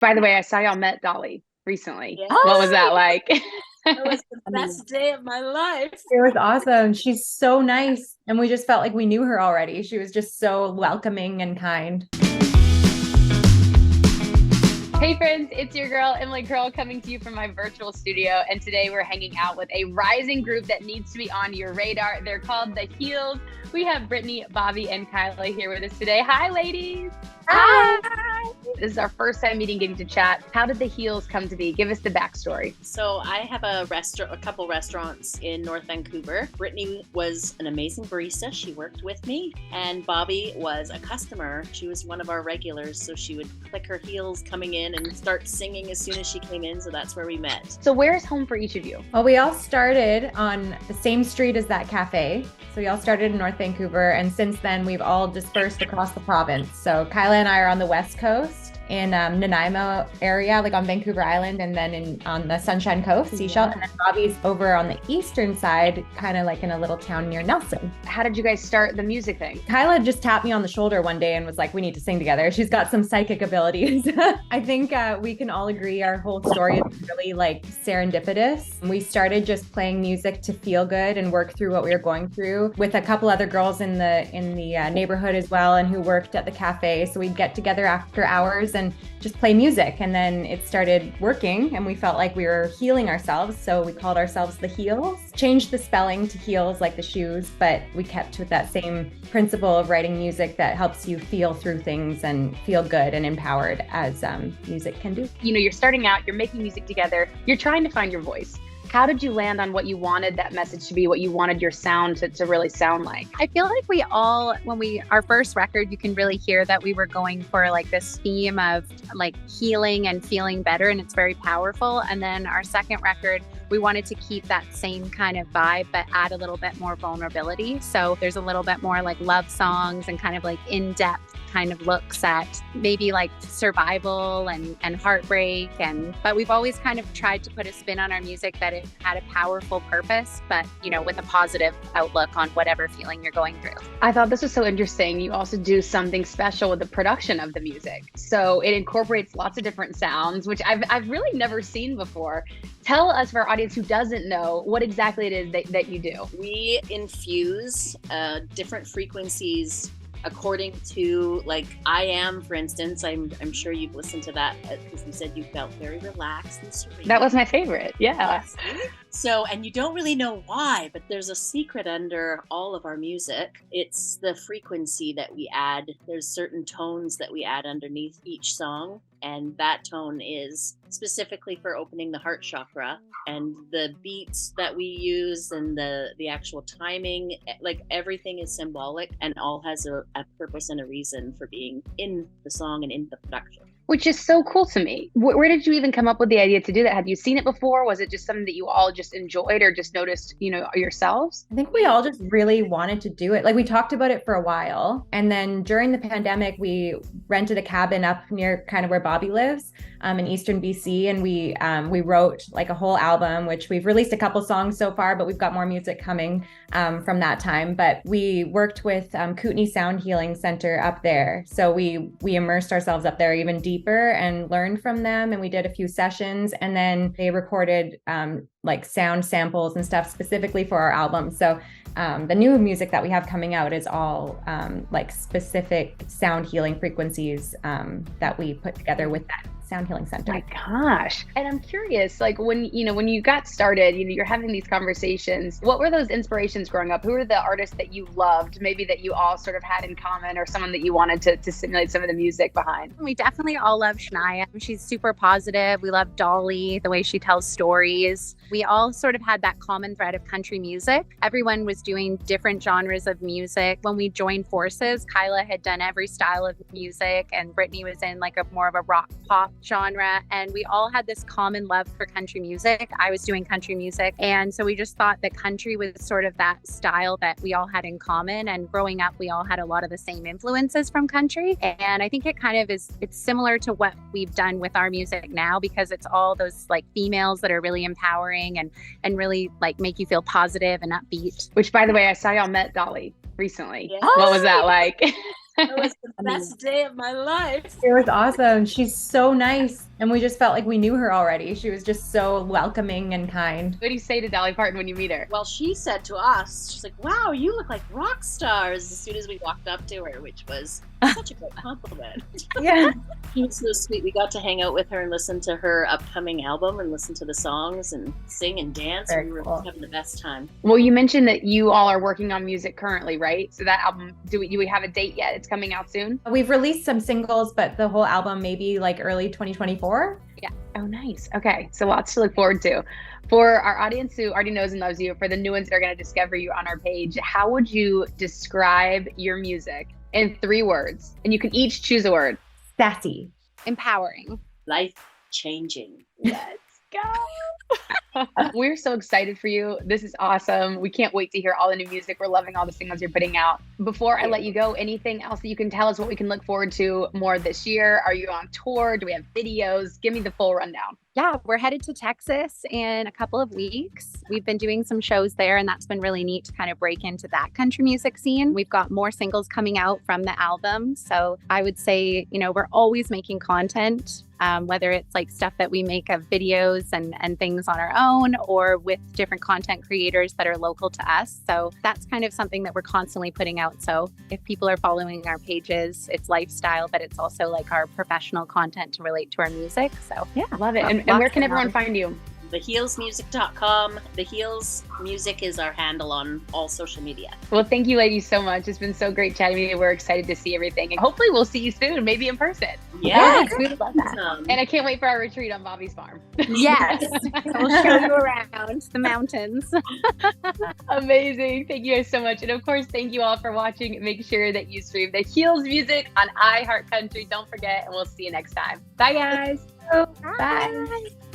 By the way, I saw y'all met Dolly recently. Yes. What was that like? That was the best day of my life. It was awesome. She's so nice. And we just felt like we knew her already. She was just so welcoming and kind. Hey friends, it's your girl, Emily Curl, coming to you from my virtual studio. And today we're hanging out with a rising group that needs to be on your radar. They're called The Heels. We have Brittany, Bobby, and Kyla here with us today. Hi, ladies. Hi. This is our first time meeting, getting to chat. How did The Heels come to be? Give us the backstory. So I have a couple restaurants in North Vancouver. Brittany was an amazing barista. She worked with me. And Bobby was a customer. She was one of our regulars. So she would click her heels coming in and start singing as soon as she came in. So that's where we met. So where's home for each of you? Well, we all started on the same street as that cafe. So we all started in North Vancouver. And since then, we've all dispersed across the province. So Kyla and I are on the West Coast in Nanaimo area, like on Vancouver Island, and then on the Sunshine Coast, Seashell. Yeah. And then Bobby's over on the eastern side, kind of like in a little town near Nelson. How did you guys start the music thing? Kyla just tapped me on the shoulder one day and was like, we need to sing together. She's got some psychic abilities. I think we can all agree our whole story is really like serendipitous. We started just playing music to feel good and work through what we were going through with a couple other girls in the neighborhood as well, and who worked at the cafe. So we'd get together after hours and just play music. And then it started working and we felt like we were healing ourselves. So we called ourselves The Heels, changed the spelling to heels like the shoes, but we kept with that same principle of writing music that helps you feel through things and feel good and empowered as music can do. You know, you're starting out, you're making music together, you're trying to find your voice. How did you land on what you wanted that message to be, what you wanted your sound to really sound like? I feel like we all, our first record, you can really hear that we were going for like this theme of like healing and feeling better, and it's very powerful. And then our second record, we wanted to keep that same kind of vibe, but add a little bit more vulnerability. So there's a little bit more like love songs and kind of like in-depth kind of looks at maybe like survival and heartbreak. But we've always kind of tried to put a spin on our music that it had a powerful purpose, but you know, with a positive outlook on whatever feeling you're going through. I thought this was so interesting. You also do something special with the production of the music. So it incorporates lots of different sounds, which I've really never seen before. Tell us, for our audience who doesn't know, what exactly it is that you do. We infuse different frequencies according to, like, I Am, for instance. I'm sure you've listened to that because you said you felt very relaxed and serene. That was my favorite. Yeah. Yes. So, and you don't really know why, but there's a secret under all of our music. It's the frequency that we add. There's certain tones that we add underneath each song, and that tone is specifically for opening the heart chakra. And the beats that we use and the actual timing, like everything is symbolic and all has a purpose and a reason for being in the song and in the production. Which is so cool to me. Where did you even come up with the idea to do that? Had you seen it before? Was it just something that you all just enjoyed or just noticed, you know, yourselves? I think we all just really wanted to do it. Like, we talked about it for a while. And then during the pandemic, we rented a cabin up near kind of where Bobby lives, in Eastern BC. And we wrote like a whole album, which we've released a couple songs so far, but we've got more music coming from that time. But we worked with Kootenay Sound Healing Center up there. So we immersed ourselves up there even deeper and learned from them. And we did a few sessions, and then they recorded like sound samples and stuff specifically for our album. So the new music that we have coming out is all like specific sound healing frequencies that we put together with that Sound Healing Center. Oh my gosh. And I'm curious, like when you got started, you're having these conversations, what were those inspirations growing up? Who were the artists that you loved, maybe that you all sort of had in common, or someone that you wanted to simulate some of the music behind? We definitely all love Shania. She's super positive. We love Dolly, the way she tells stories. We all sort of had that common thread of country music. Everyone was doing different genres of music. When we joined forces, Kyla had done every style of music, and Brittany was in like a more of a rock pop genre. And we all had this common love for country music. I was doing country music. And so we just thought that country was sort of that style that we all had in common. And growing up, we all had a lot of the same influences from country. And I think it kind of it's similar to what we've done with our music now, because it's all those like females that are really empowering and really like make you feel positive and upbeat. Which, by the way, I saw y'all met Dolly recently. Yes. What was that like? That was the best day of my life. It was awesome. She's so nice. And we just felt like we knew her already. She was just so welcoming and kind. What do you say to Dolly Parton when you meet her? Well, she said to us, she's like, wow, you look like rock stars as soon as we walked up to her, which was such a great compliment. Yeah. She was so sweet. We got to hang out with her and listen to her upcoming album and listen to the songs and sing and dance. Very We were cool. having the best time. Well, you mentioned that you all are working on music currently, right? So that album, do we have a date yet? It's coming out soon? We've released some singles, but the whole album maybe like early 2024. Oh, nice. Okay. So lots to look forward to. For our audience who already knows and loves you, for the new ones that are going to discover you on our page, how would you describe your music in 3 words? And you can each choose a word. Sassy. Empowering. Life changing. Let's go. We're so excited for you. This is awesome. We can't wait to hear all the new music. We're loving all the singles you're putting out. Before I let you go, anything else that you can tell us what we can look forward to more this year? Are you on tour? Do we have videos? Give me the full rundown. Yeah, we're headed to Texas in a couple of weeks. We've been doing some shows there, and that's been really neat to kind of break into that country music scene. We've got more singles coming out from the album. So I would say, we're always making content, whether it's like stuff that we make of videos and things on our own, or with different content creators that are local to us. So that's kind of something that we're constantly putting out. So if people are following our pages, it's lifestyle, but it's also like our professional content to relate to our music. So yeah, Love it. And where can everyone find you? TheHeelsMusic.com. The Heels Music is our handle on all social media. Well, thank you ladies so much. It's been so great chatting with you. We're excited to see everything. And hopefully we'll see you soon, maybe in person. Yes, we would love that. And I can't wait for our retreat on Bobby's farm. Yes, we'll show you around the mountains. Amazing. Thank you guys so much. And of course, thank you all for watching. Make sure that you stream the Heels music on iHeartCountry. Don't forget, and we'll see you next time. Bye, guys. Bye. Bye.